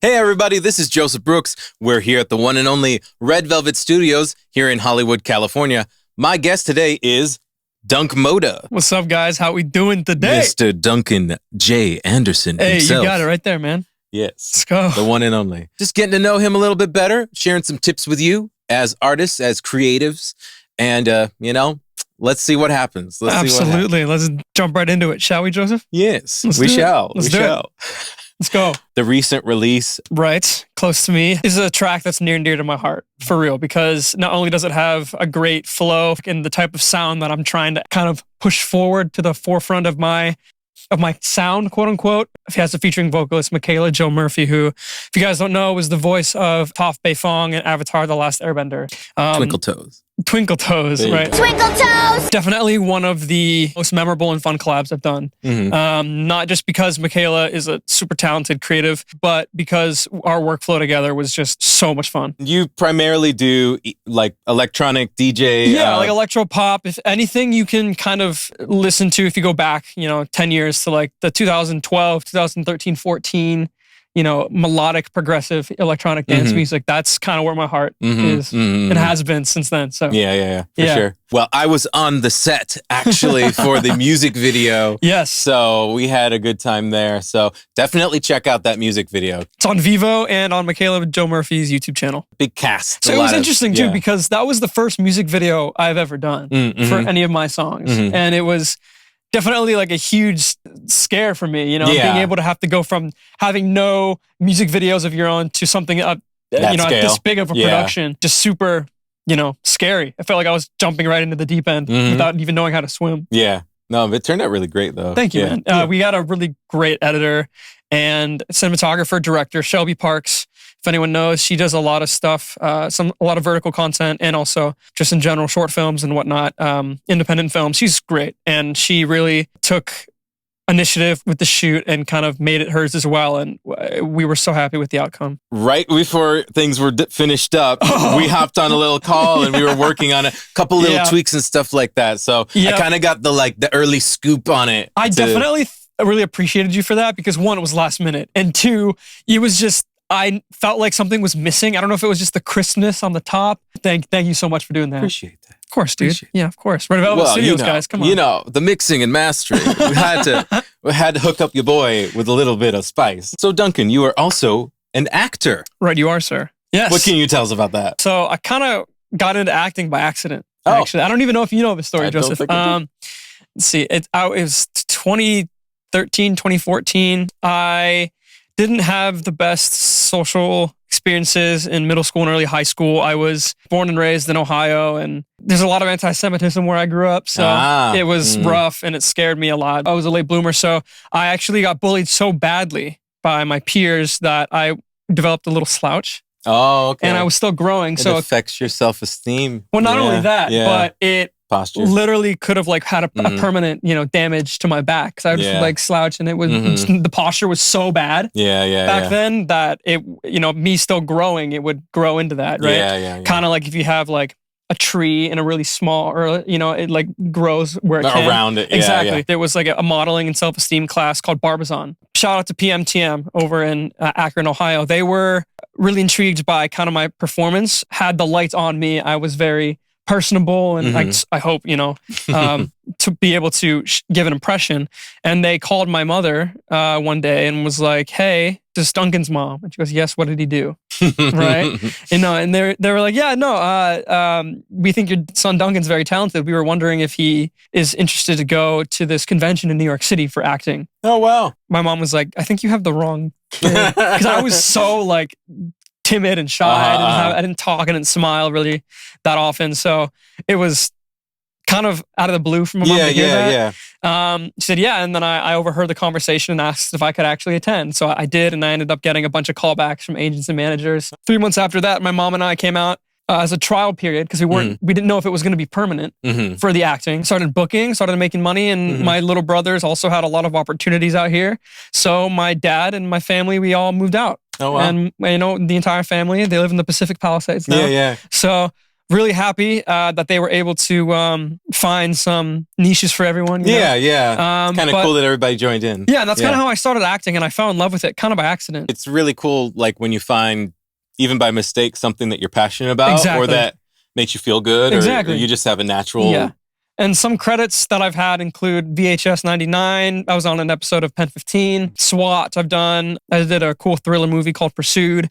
Hey everybody, this is Joseph Brooks. We're here at the one and only Red Velvet Studios here in Hollywood, California. My guest today is Dunkmoda. What's up, guys? How we doing today? Mr. Duncan J. Anderson himself. You got it right there, man. Yes. Let's go. The one and only. Just getting to know him a little bit better, sharing some tips with you as artists, as creatives, and, let's see what happens. Absolutely. Let's jump right into it, shall we, Joseph? Yes, we shall. Let's do it. Let's go. The recent release. Right, close to me. This is a track that's near and dear to my heart, for real, because not only does it have a great flow and the type of sound that I'm trying to kind of push forward to the forefront of my sound, quote unquote. It has a featuring vocalist, Michaela Jo Murphy, who, if you guys don't know, was the voice of Toph Beifong in Avatar: The Last Airbender. Twinkle Toes. Twinkle Toes, right? Twinkle Toes! Definitely one of the most memorable and fun collabs I've done. Mm-hmm. Not just because Michaela is a super talented creative, but because our workflow together was just so much fun. You primarily do like electronic DJ? Yeah, like electro pop. If anything you can kind of listen to, if you go back, 10 years to like the 2012, 2013, 14, melodic, progressive electronic dance music. That's kind of where my heart is and has been since then. So yeah, for sure. Well, I was on the set actually for the music video. Yes. So we had a good time there. So definitely check out that music video. It's on Vivo and on Michaela Jo Murphy's YouTube channel. Big cast. So it was interesting too, because that was the first music video I've ever done for any of my songs. And it was definitely like a huge scare for me, being able to have to go from having no music videos of your own to something at this big of a production, just super, scary. I felt like I was jumping right into the deep end without even knowing how to swim. Yeah. No, it turned out really great though. Thank you, man. We got a really great editor and cinematographer, director, Shelby Parks. If anyone knows, she does a lot of stuff, a lot of vertical content, and also just in general short films and whatnot, independent films. She's great, and she really took initiative with the shoot and kind of made it hers as well. And we were so happy with the outcome. Right before things were finished up, we hopped on a little call and we were working on a couple little tweaks and stuff like that. So I kind of got the early scoop on it. I definitely really appreciated you for that, because one, it was last minute, and two, it was just, I felt like something was missing. I don't know if it was just the crispness on the top. Thank you so much for doing that. Appreciate that. Of course, dude. Yeah, of course. Red Velvet Studios, guys. Come on. The mixing and mastering. we had to hook up your boy with a little bit of spice. So, Duncan, you are also an actor. Right, you are, sir. Yes. What can you tell us about that? So, I kind of got into acting by accident. Actually, I don't even know if you know the story, Joseph. Let's see. It was 2013, 2014. I didn't have the best social experiences in middle school and early high school. I was born and raised in Ohio, and there's a lot of anti-Semitism where I grew up. So it was rough, and it scared me a lot. I was a late bloomer, so I actually got bullied so badly by my peers that I developed a little slouch. Oh, okay. And I was still growing. It affects your self-esteem. Well, not only that, but it posture literally could have had a permanent damage to my back, because I would just slouch, and it was the posture was so bad back then that it me still growing, it would grow into that, right? Kind of like if you have like a tree in a really small, or it grows where it can. Around it. Exactly. There was like a modeling and self-esteem class called Barbizon. Shout out to PMTM over in Akron, Ohio. They were really intrigued by kind of my performance. Had the lights on me, I was very personable, and I hope, to be able to give an impression. And they called my mother one day and was like, "Hey, this is Duncan's mom." And she goes, "Yes, what did he do?" Right? And they were like, "Yeah, no, we think your son Duncan's very talented. We were wondering if he is interested to go to this convention in New York City for acting." Oh, wow. My mom was like, "I think you have the wrong kid." Because I was so timid and shy. I didn't talk, I didn't smile really that often. So it was kind of out of the blue from my mom to hear that. She said, yeah. And then I overheard the conversation and asked if I could actually attend. So I did, and I ended up getting a bunch of callbacks from agents and managers. 3 months after that, my mom and I came out as a trial period, because we didn't know if it was going to be permanent for the acting. Started booking, started making money, and my little brothers also had a lot of opportunities out here. So my dad and my family, we all moved out. Oh, wow. And the entire family, they live in the Pacific Palisades now. Yeah. So really happy that they were able to find some niches for everyone. You know? It's kind of cool that everybody joined in. Yeah, and that's kind of how I started acting, and I fell in love with it kind of by accident. It's really cool, like when you find, even by mistake, something that you're passionate about or that makes you feel good or you just have a natural... Yeah. And some credits that I've had include VHS 99. I was on an episode of Pen 15. SWAT I've done. I did a cool thriller movie called Pursued.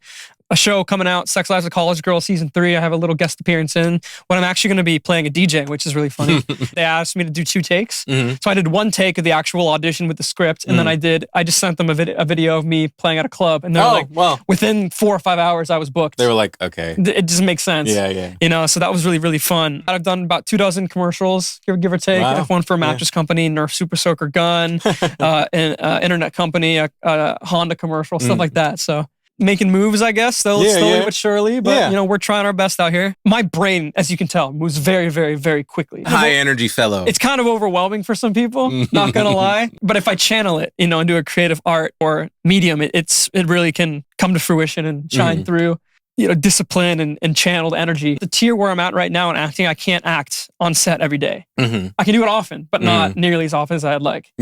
A show coming out, Sex Lives of College Girls Season 3. I have a little guest appearance in when I'm actually going to be playing a DJ, which is really funny. They asked me to do 2 takes. So I did 1 take of the actual audition with the script. And then I just sent them a video of me playing at a club. And they're within 4 or 5 hours, I was booked. They were like, okay. It just makes sense. Yeah. You know, so that was really, really fun. I've done about 24 commercials, give or take. I've one for a mattress company, Nerf Super Soaker gun, an internet company, a Honda commercial, stuff like that. So making moves, I guess, slowly but surely. But, you know, we're trying our best out here. My brain, as you can tell, moves very, very, very quickly. High energy fellow. It's kind of overwhelming for some people, not going to lie. But if I channel it, you know, and do a creative art or medium, it really can come to fruition and shine through, you know, discipline and channeled energy. The tier where I'm at right now in acting, I can't act on set every day. I can do it often, but not nearly as often as I'd like.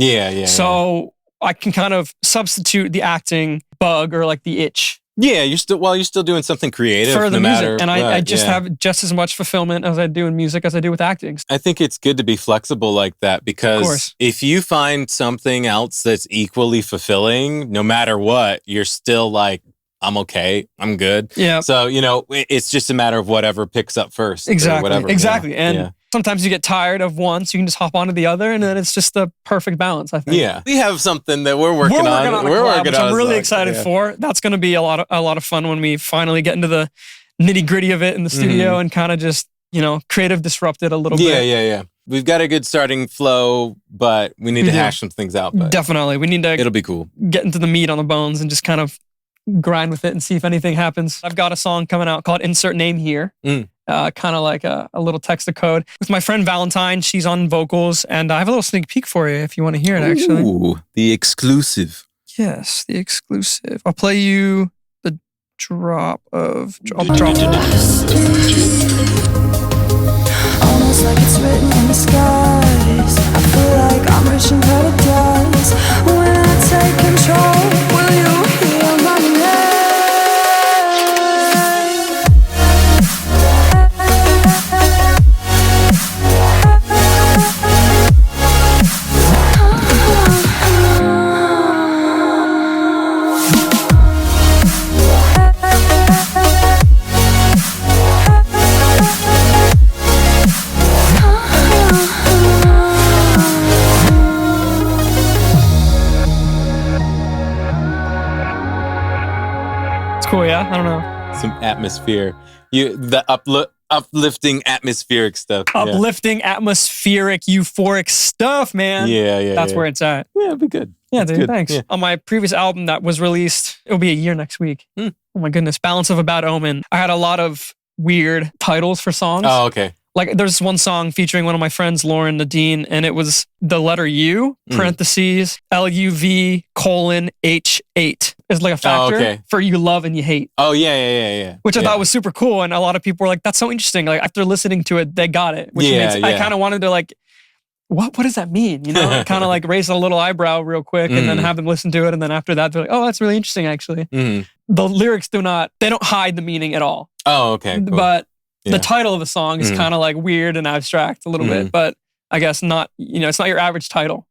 So I can kind of substitute the acting bug or like the itch. Yeah, you're still doing something creative for the music, and I just have just as much fulfillment as I do in music as I do with acting. I think it's good to be flexible like that because if you find something else that's equally fulfilling, no matter what, you're still like, I'm okay, I'm good. Yeah. So, you know, it's just a matter of whatever picks up first. Exactly. Whatever, exactly. And sometimes you get tired of one, so you can just hop onto the other, and then it's just the perfect balance, I think. Yeah. We have something that we're working on. We're working on, which I'm really excited for. That's going to be a lot of fun when we finally get into the nitty-gritty of it in the studio and kind of just, you know, creative disrupt it a little bit. Yeah. We've got a good starting flow, but we need to hash some things out. But definitely. We need to... It'll be cool. Get into the meat on the bones and just kind of grind with it and see if anything happens. I've got a song coming out called Insert Name Here. Kind of like a little text of code. With my friend Valentine, she's on vocals, and I have a little sneak peek for you if you want to hear it, actually. Ooh, the exclusive. Yes, the exclusive. I'll play you the drop of... Almost like it's written in the skies. I feel like I'm reaching paradise. When I take control, will you hear my name? Cool, yeah? I don't know. Some atmosphere. The uplifting atmospheric stuff. Uplifting, atmospheric, euphoric stuff, man. Yeah. That's where it's at. Yeah, it'll be good. Yeah, dude, thanks. Yeah. On my previous album that was released, it'll be a year next week. Oh my goodness. Balance of a Bad Omen. I had a lot of weird titles for songs. Oh, okay. Like there's one song featuring one of my friends, Lauren Nadine, and it was the letter U, parentheses, LUV, H8. It's like a factor for you love and you hate. Oh, yeah. Which I thought was super cool. And a lot of people were like, that's so interesting. Like after listening to it, they got it. Which means I kind of wanted to like, what does that mean? You know, kind of like raise a little eyebrow real quick and then have them listen to it. And then after that, they're like, oh, that's really interesting, actually. The lyrics they don't hide the meaning at all. Oh, okay. Cool. But the title of the song is kind of like weird and abstract a little bit, but I guess not, you know, it's not your average title.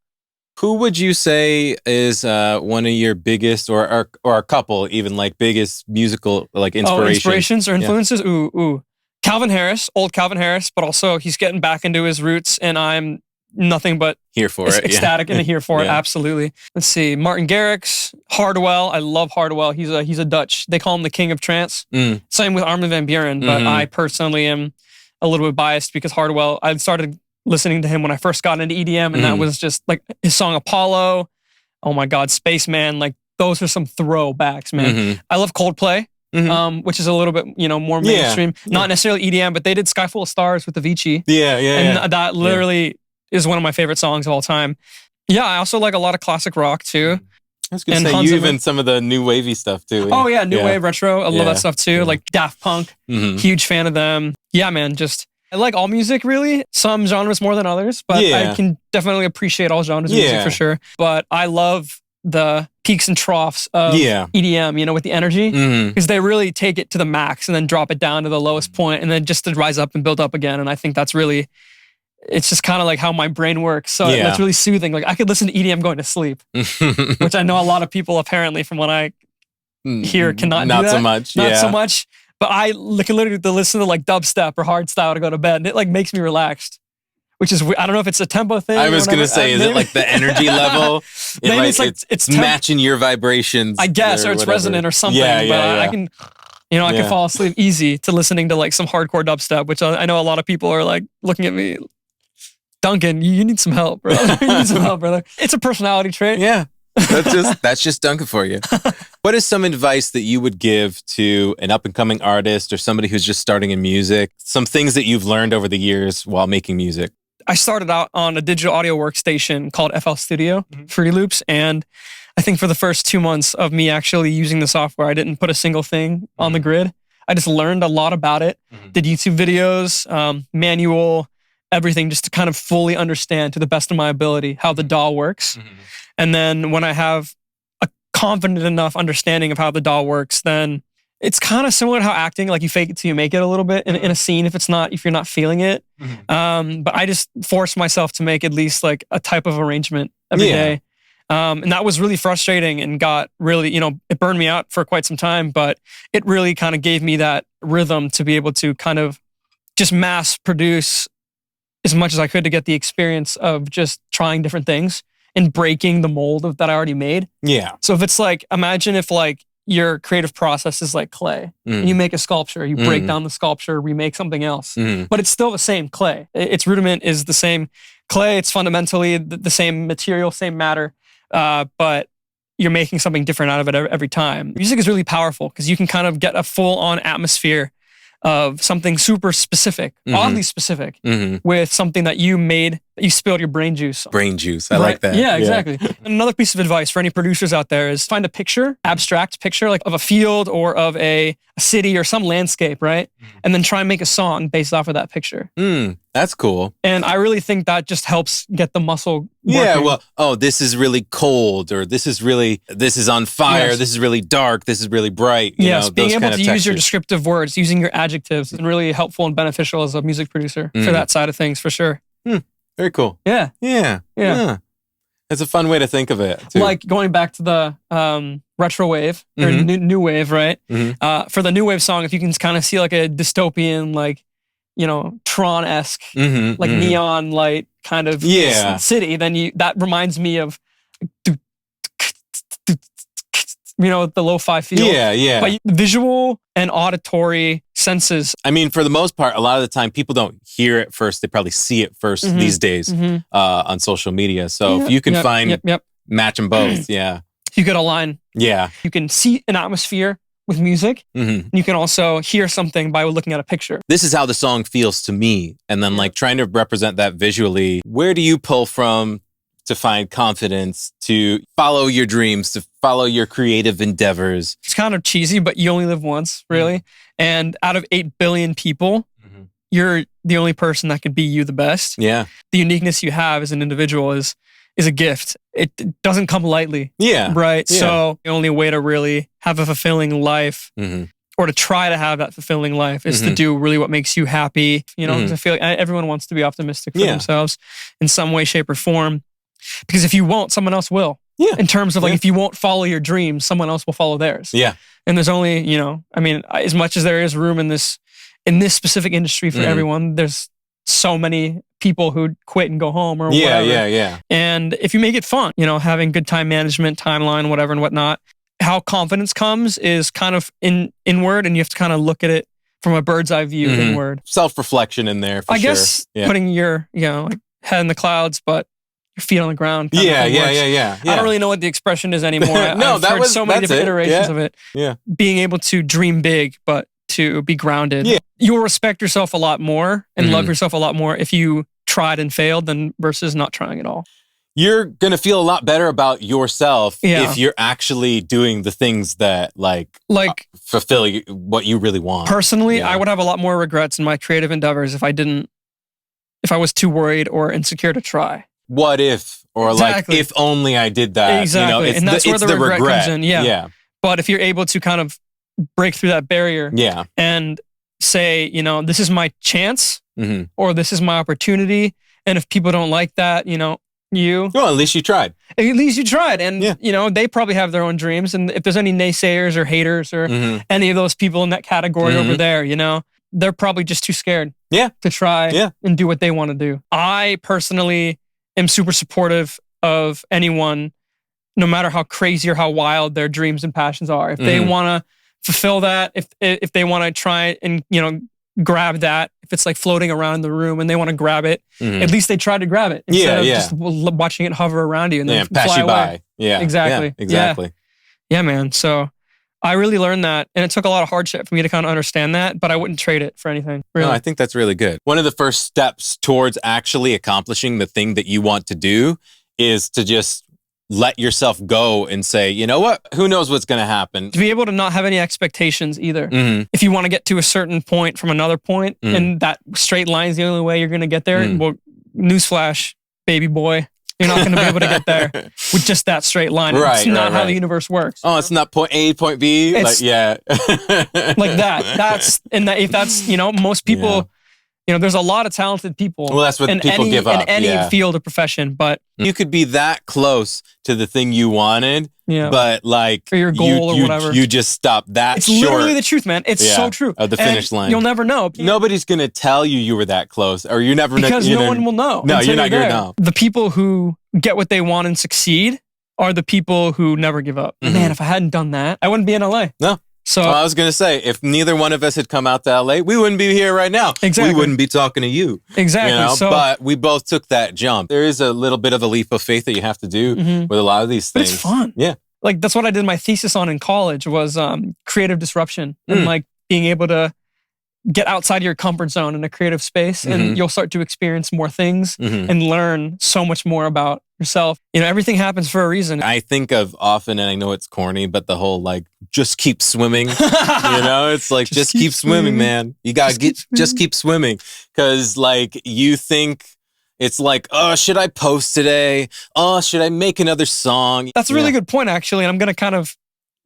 Who would you say is one of your biggest or a couple even like biggest musical like inspirations or influences? Yeah. Ooh. Calvin Harris, old Calvin Harris, but also he's getting back into his roots and I'm nothing but here for it. Ecstatic and here for it. Absolutely. Let's see. Martin Garrix, Hardwell. I love Hardwell. He's a Dutch. They call him the King of Trance. Same with Armin van Buuren, but I personally am a little bit biased because Hardwell, I started listening to him when I first got into EDM and that was just like his song Apollo. Oh my God, Spaceman. Like those are some throwbacks, man. I love Coldplay. Which is a little bit, you know, more mainstream. Not necessarily EDM, but they did Sky Full of Stars with Avicii. And that literally is one of my favorite songs of all time. Yeah, I also like a lot of classic rock too. I was going to say, you even some of the new wavy stuff too. Oh yeah, new wave retro. I love that stuff too. Like Daft Punk, huge fan of them. Yeah, man, I like all music really. Some genres more than others, but I can definitely appreciate all genres of music for sure. But I love the peaks and troughs of EDM, with the energy, because they really take it to the max and then drop it down to the lowest point and then just to rise up and build up again. And I think that's really, it's just kind of like how my brain works. So that's really soothing. Like I could listen to EDM going to sleep, which I know a lot of people apparently from what I hear cannot do that. Not so much. Not so much. But I can literally listen to like dubstep or hardstyle to go to bed and it like makes me relaxed. Which is, I don't know if it's a tempo thing. I was going to say, is it like the energy level? Maybe it's matching your vibrations. I guess, or it's whatever. resonant or something. But I can, I can fall asleep easy to listening to like some hardcore dubstep, which I know a lot of people are like looking at me, Duncan, you need some help, bro. You need some help, brother. It's a personality trait. Yeah. That's just Duncan for you. What is some advice that you would give to an up and coming artist or somebody who's just starting in music? Some things that you've learned over the years while making music? I started out on a digital audio workstation called FL Studio, Fruity Loops. And I think for the first 2 months of me actually using the software, I didn't put a single thing on the grid. I just learned a lot about it, did YouTube videos, manual, everything, just to kind of fully understand to the best of my ability how the DAW works. And then when I have a confident enough understanding of how the DAW works, then it's kind of similar to how acting, like you fake it till you make it a little bit in a scene if you're not feeling it. But I just forced myself to make at least like a type of arrangement every day. And that was really frustrating and got really, it burned me out for quite some time, but it really kind of gave me that rhythm to be able to kind of just mass produce as much as I could to get the experience of just trying different things and breaking the mold that I already made. Yeah. So if it's like, imagine if like your creative process is like clay. And you make a sculpture, you break down the sculpture, remake something else. But it's still the same clay. Its rudiment is the same clay. It's fundamentally the same material, same matter. But you're making something different out of it every time. Music is really powerful because you can kind of get a full-on atmosphere of something super specific, oddly specific, with something that you made, that you spilled your brain juice on. Brain juice. I like that. Yeah, exactly. And another piece of advice for any producers out there is find a picture, abstract picture, like of a field or of a city or some landscape, right? And then try and make a song based off of that picture. That's cool. And I really think that just helps get the muscle working. Yeah, well, this is really cold, or this is on fire, this is really dark, this is really bright. Yes, being able to use your descriptive words, using your adjectives is really helpful and beneficial as a music producer for that side of things, for sure. Very cool. Yeah. It's a fun way to think of it, too. Like going back to the retro wave, or new wave, right? For the new wave song, if you can kind of see like a dystopian, like, Tron-esque, like neon light kind of city, then that reminds me of, the lo-fi feel. Yeah. But visual and auditory senses. I mean, for the most part, a lot of the time, people don't hear it first. They probably see it first these days on social media. So if you can match them both, you could align. Yeah. You can see an atmosphere with music. You can also hear something by looking at a picture. This is how the song feels to me. And then like trying to represent that visually. Where do you pull from to find confidence, to follow your dreams, to follow your creative endeavors? It's kind of cheesy, but you only live once, really. And out of 8 billion people, you're the only person that can be you the best. Yeah. The uniqueness you have as an individual is a gift. It doesn't come lightly. Yeah. Right? Yeah. So the only way to really have a fulfilling life, or to try to have that fulfilling life, is to do really what makes you happy. 'Cause I feel like everyone wants to be optimistic for themselves in some way, shape, or form. Because if you won't, someone else will. Yeah. In terms of like, if you won't follow your dreams, someone else will follow theirs. Yeah. And there's only, as much as there is room in this specific industry for everyone, there's so many people who quit and go home or whatever. Yeah. And if you make it fun, having good time management, timeline, whatever and whatnot, how confidence comes is kind of inward, and you have to kind of look at it from a bird's eye view inward. Self-reflection in there, for sure. I guess putting your, like head in the clouds, but your feet on the ground. Yeah. I don't really know what the expression is anymore. I've heard so many different iterations of it. Yeah. Being able to dream big, but to be grounded. Yeah. You'll respect yourself a lot more and love yourself a lot more if you tried and failed than versus not trying at all. you're going to feel a lot better about yourself Yeah. if you're actually doing the things that like fulfill what you really want. Personally, Yeah. I would have a lot more regrets in my creative endeavors if I was too worried or insecure to try. What if, or Exactly. like, if only I did that. Exactly. You know, it's And that's where the regret comes in. Yeah. Yeah. But if you're able to kind of break through that barrier Yeah. and say, you know, this is my chance Mm-hmm. or this is my opportunity. And if people don't like that, you know, Well, at least you tried. at least you tried. And, Yeah. you know, they probably have their own dreams. And if there's any naysayers or haters or Mm-hmm. any of those people in that category Mhm. over there, you know, they're probably just too scared Yeah. to try Yeah. and do what they want to do. I personally am super supportive of anyone, no matter how crazy or how wild their dreams and passions are. If they Mhm. want to fulfill that, if they want to try and, you know, grab that, if it's like floating around the room and they want to grab it, Mhm. at least they try to grab it Yeah, instead of yeah. just watching it hover around you and Yeah, then pass fly you away. by. Yeah. Exactly. Yeah, exactly. Yeah, man. So I really learned that, and it took a lot of hardship for me to kind of understand that, but I wouldn't trade it for anything. Really. No, I think that's really good. One of the first steps towards actually accomplishing the thing that you want to do is to just let yourself go and say, you know what? Who knows what's going to happen? To be able to not have any expectations either. Mm-hmm. If you want to get to a certain point from another point, Mm. and that straight line is the only way you're going to get there, Mm. well, newsflash, baby boy, you're not going to be able to get there with just that straight line. Right, It's not right, how right. the universe works. Oh, it's not point A, point B. It's- Like, yeah. Like that. That's, and that, if that's, you know, most people, Yeah. you know, there's a lot of talented people Well, that's what in people any, give up. in any Yeah. field or profession, but You could be that close to the thing you wanted, yeah. but like Or your goal or whatever. you just stop that It's short literally the truth, man. It's Yeah, so true. of the And finish line. You'll never know. Nobody's gonna tell you were that close, or you never Because you no know- one will know. No, until you're not there. gonna know. The people who get what they want and succeed are the people who never give up. Mhm. Man, if I hadn't done that, I wouldn't be in LA. No. So Well, I was gonna say, if neither one of us had come out to LA, we wouldn't be here right now. Exactly. We wouldn't be talking to you. exactly. You know, So but we both took that jump. There is a little bit of a leap of faith that you have to do Mhm. with a lot of these But things. it's fun. Yeah. Like that's what I did my thesis on in college was creative disruption and Mm. like being able to get outside of your comfort zone in a creative space, Mhm. and you'll start to experience more things Mhm. and learn so much more about yourself. You know, everything happens for a reason. I think of often, and I know it's corny, but the whole like, just keep swimming. You know, it's like, just keep swimming, man. You gotta just keep swimming. Cause like, you think it's like, oh, should I post today? Oh, should I make another song? That's a really good point, actually. And I'm going to kind of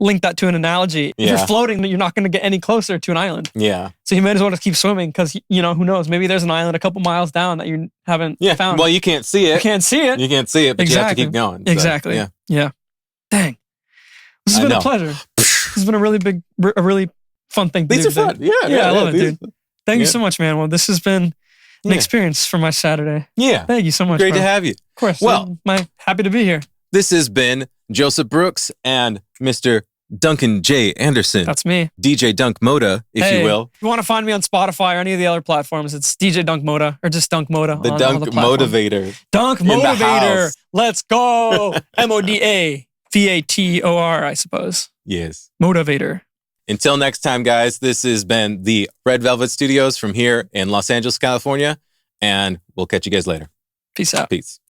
link that to an analogy. If Yeah. you're floating, you're not going to get any closer to an island. Yeah. So you might as well just keep swimming because, you know, who knows? Maybe there's an island a couple miles down that you haven't Yeah. found. Well, you can't see it. You can't see it. You can't see it, but you have to Exactly. keep going. So, Exactly. Yeah. Yeah. Dang. This I has been know. a pleasure. This has been a really fun thing to These do. are fun. Yeah. Yeah, I love it, these- dude. Thank you Yeah. so much, man. Well, this has been an Yeah. experience for my Saturday. Yeah. Thank you so much. Great bro. to have you. Of course. Well- happy to be here. This has been Joseph Brooks and Mr. Duncan J. Anderson, That's me. DJ Dunkmoda, if Hey, you will. If you want to find me on Spotify or any of the other platforms, it's DJ Dunkmoda or just Dunkmoda. The on all Dunk the platforms. Motivator. Dunk the Motivator. house. Let's go. MODAVATOR, I suppose. Yes. Motivator. Until next time, guys, this has been the Red Velvet Studios from here in Los Angeles, California, and we'll catch you guys later. Peace out. Peace.